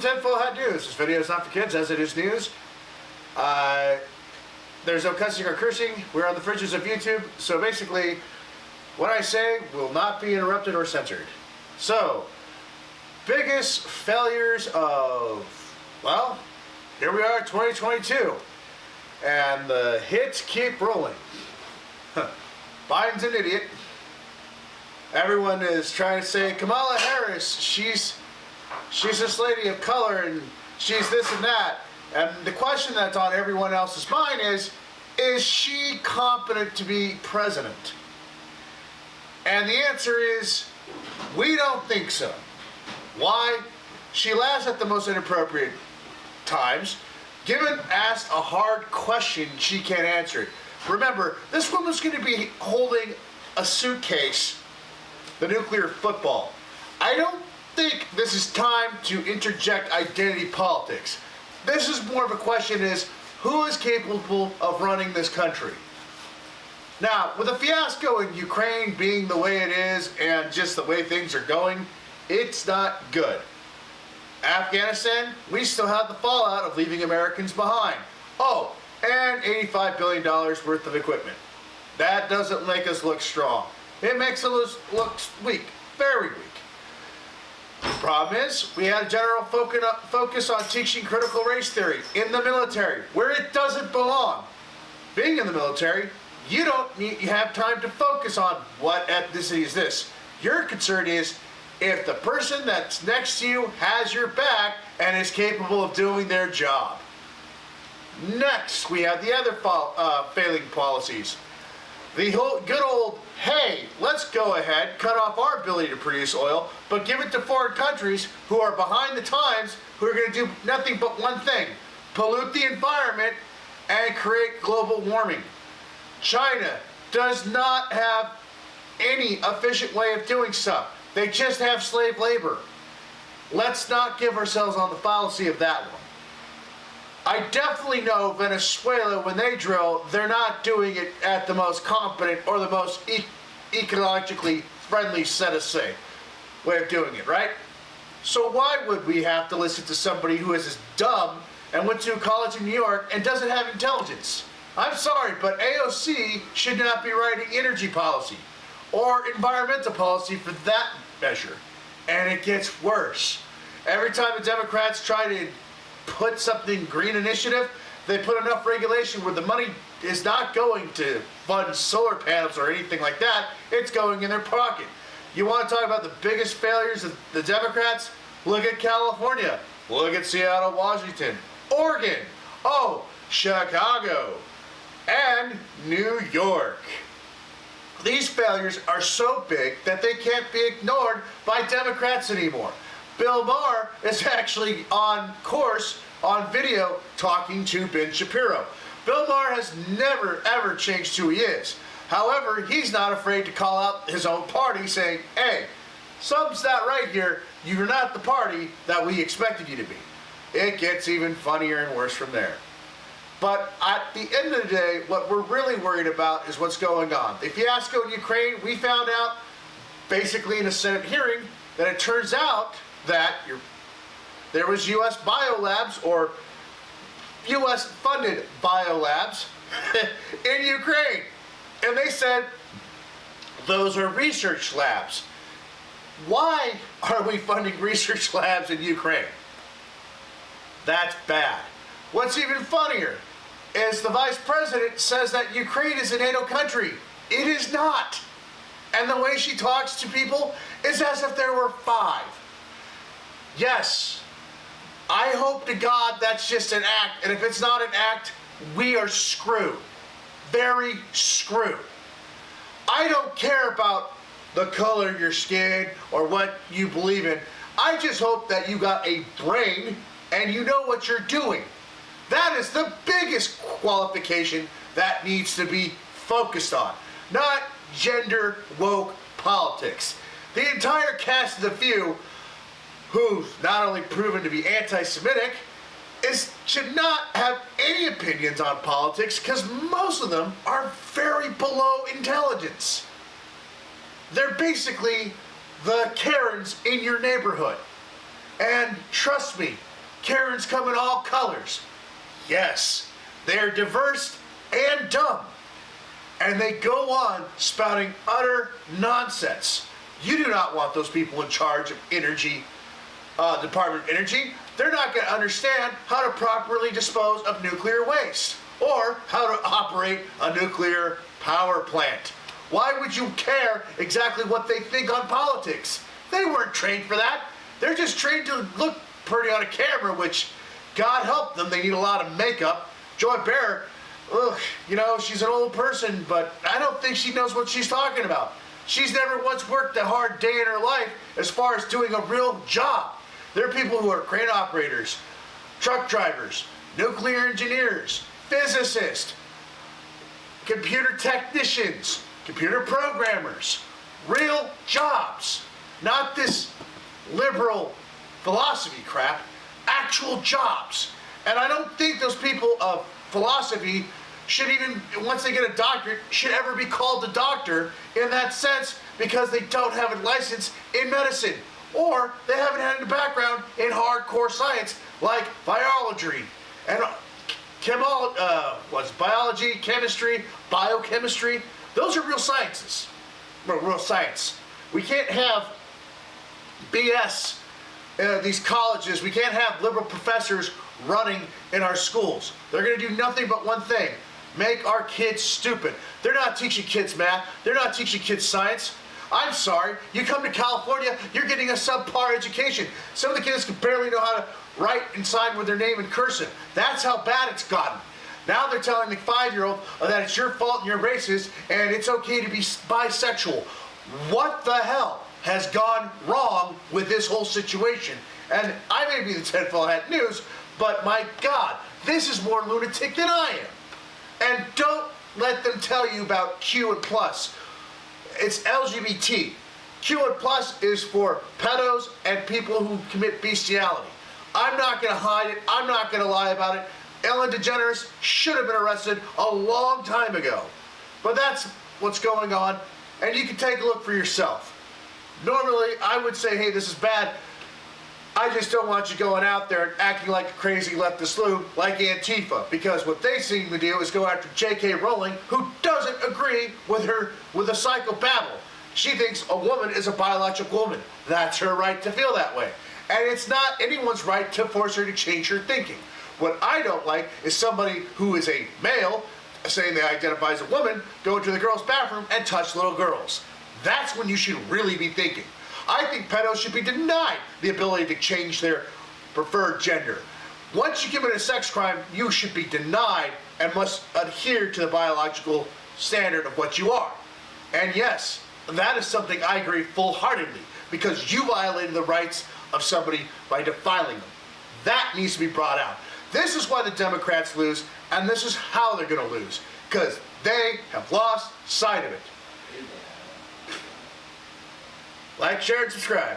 TFHN News. This video is not for kids, as it is news. There's no cussing or cursing. We're on the fringes of YouTube, so basically, what I say will not be interrupted or censored. So, biggest failures of, well, here we are, 2022, and the hits keep rolling. Biden's an idiot. Everyone is trying to say Kamala Harris, she's this lady of color and she's this and that. And the question that's on everyone else's mind is she competent to be president? And the answer is, we don't think so. Why? She laughs at the most inappropriate times. Given asked a hard question, she can't answer it. Remember, this woman's going to be holding a suitcase, the nuclear football. I don't think this is time to interject identity politics. This is more of a question is, who is capable of running this country? Now, with a fiasco in Ukraine being the way it is and just the way things are going, it's not good. Afghanistan, we still have the fallout of leaving Americans behind. Oh, and $85 billion worth of equipment. That doesn't make us look strong. It makes us look weak, very weak. The problem is, we had a general focus on teaching critical race theory in the military, where it doesn't belong. Being in the military, you have time to focus on what ethnicity is this. Your concern is if the person that's next to you has your back and is capable of doing their job. Next, we have the other failing policies. The whole good old, hey, let's go ahead, cut off our ability to produce oil, but give it to foreign countries who are behind the times, who are going to do nothing but one thing: pollute the environment and create global warming. China does not have any efficient way of doing stuff. They just have slave labor. Let's not give ourselves on the fallacy of that one. I definitely know Venezuela, when they drill, they're not doing it at the most competent or the most ecologically friendly, way of doing it, right? So why would we have to listen to somebody who is as dumb and went to college in New York and doesn't have intelligence? I'm sorry, but AOC should not be writing energy policy or environmental policy for that measure. And it gets worse. Every time the Democrats try to put something green initiative, they put enough regulation where the money is not going to fund solar panels or anything like that. It's going in their pocket. You want to talk about the biggest failures of the Democrats? Look at California. Look at Seattle, Washington, Oregon, oh, Chicago, and New York. These failures are so big that they can't be ignored by Democrats anymore. Bill Maher is actually on course on video talking to Ben Shapiro. Bill Maher has never ever changed who he is. However, he's not afraid to call out his own party saying, hey, something's not right here. You're not the party that we expected you to be. It gets even funnier and worse from there. But at the end of the day, what we're really worried about is what's going on. The fiasco in Ukraine, we found out basically in a Senate hearing that it turns out that there was U.S. biolabs or U.S. funded biolabs in Ukraine. And they said those are research labs. Why are we funding research labs in Ukraine? That's bad. What's even funnier is the vice president says that Ukraine is a NATO country. It is not. And the way she talks to people is as if there were 5. Yes, I hope to God that's just an act, and if it's not an act, we are screwed. Very screwed. I don't care about the color of your skin or what you believe in. I just hope that you got a brain and you know what you're doing. That is the biggest qualification that needs to be focused on, not gender woke politics. The entire cast of The View, who's not only proven to be anti-Semitic, should not have any opinions on politics because most of them are very below intelligence. They're basically the Karens in your neighborhood. And trust me, Karens come in all colors. Yes, they're diverse and dumb. And they go on spouting utter nonsense. You do not want those people in charge of energy, Department of Energy. They're not going to understand how to properly dispose of nuclear waste or how to operate a nuclear power plant. Why would you care exactly what they think on politics? They weren't trained for that. They're just trained to look pretty on a camera, which, God help them, they need a lot of makeup. Joy Behar, you know, she's an old person, but I don't think she knows what she's talking about. She's never once worked a hard day in her life as far as doing a real job. There are people who are crane operators, truck drivers, nuclear engineers, physicists, computer technicians, computer programmers, real jobs, not this liberal philosophy crap, actual jobs. And I don't think those people of philosophy should even, once they get a doctorate, should ever be called a doctor in that sense because they don't have a license in medicine or they haven't had a background in hardcore science like biology and biology, chemistry, biochemistry. Those are real sciences, real science. We can't have BS these colleges. We can't have liberal professors running in our schools. They're going to do nothing but one thing: make our kids stupid. They're not teaching kids math. They're not teaching kids science. I'm sorry, you come to California, you're getting a subpar education. Some of the kids can barely know how to write and sign with their name in cursive. That's how bad it's gotten. Now they're telling the 5-year-old that it's your fault and you're racist and it's okay to be bisexual. What the hell has gone wrong with this whole situation? And I may be the tinfoil hat news, but my God, this is more lunatic than I am. And don't let them tell you about Q and plus. It's LGBT. Q and plus is for pedos and people who commit bestiality. I'm not going to hide it. I'm not going to lie about it. Ellen DeGeneres should have been arrested a long time ago. But that's what's going on, and you can take a look for yourself. Normally, I would say, hey, this is bad. I just don't want you going out there and acting like a crazy leftist loon like Antifa, because what they seem to do is go after J.K. Rowling, who doesn't agree with the psychobabble. She thinks a woman is a biological woman. That's her right to feel that way. And it's not anyone's right to force her to change her thinking. What I don't like is somebody who is a male, saying they identify as a woman, go into the girls' bathroom and touch little girls. That's when you should really be thinking. I think pedos should be denied the ability to change their preferred gender. Once you commit a sex crime, you should be denied and must adhere to the biological standard of what you are. And yes, that is something I agree full-heartedly, because you violated the rights of somebody by defiling them. That needs to be brought out. This is why the Democrats lose, and this is how they're going to lose, because they have lost sight of it. Like, share, and subscribe.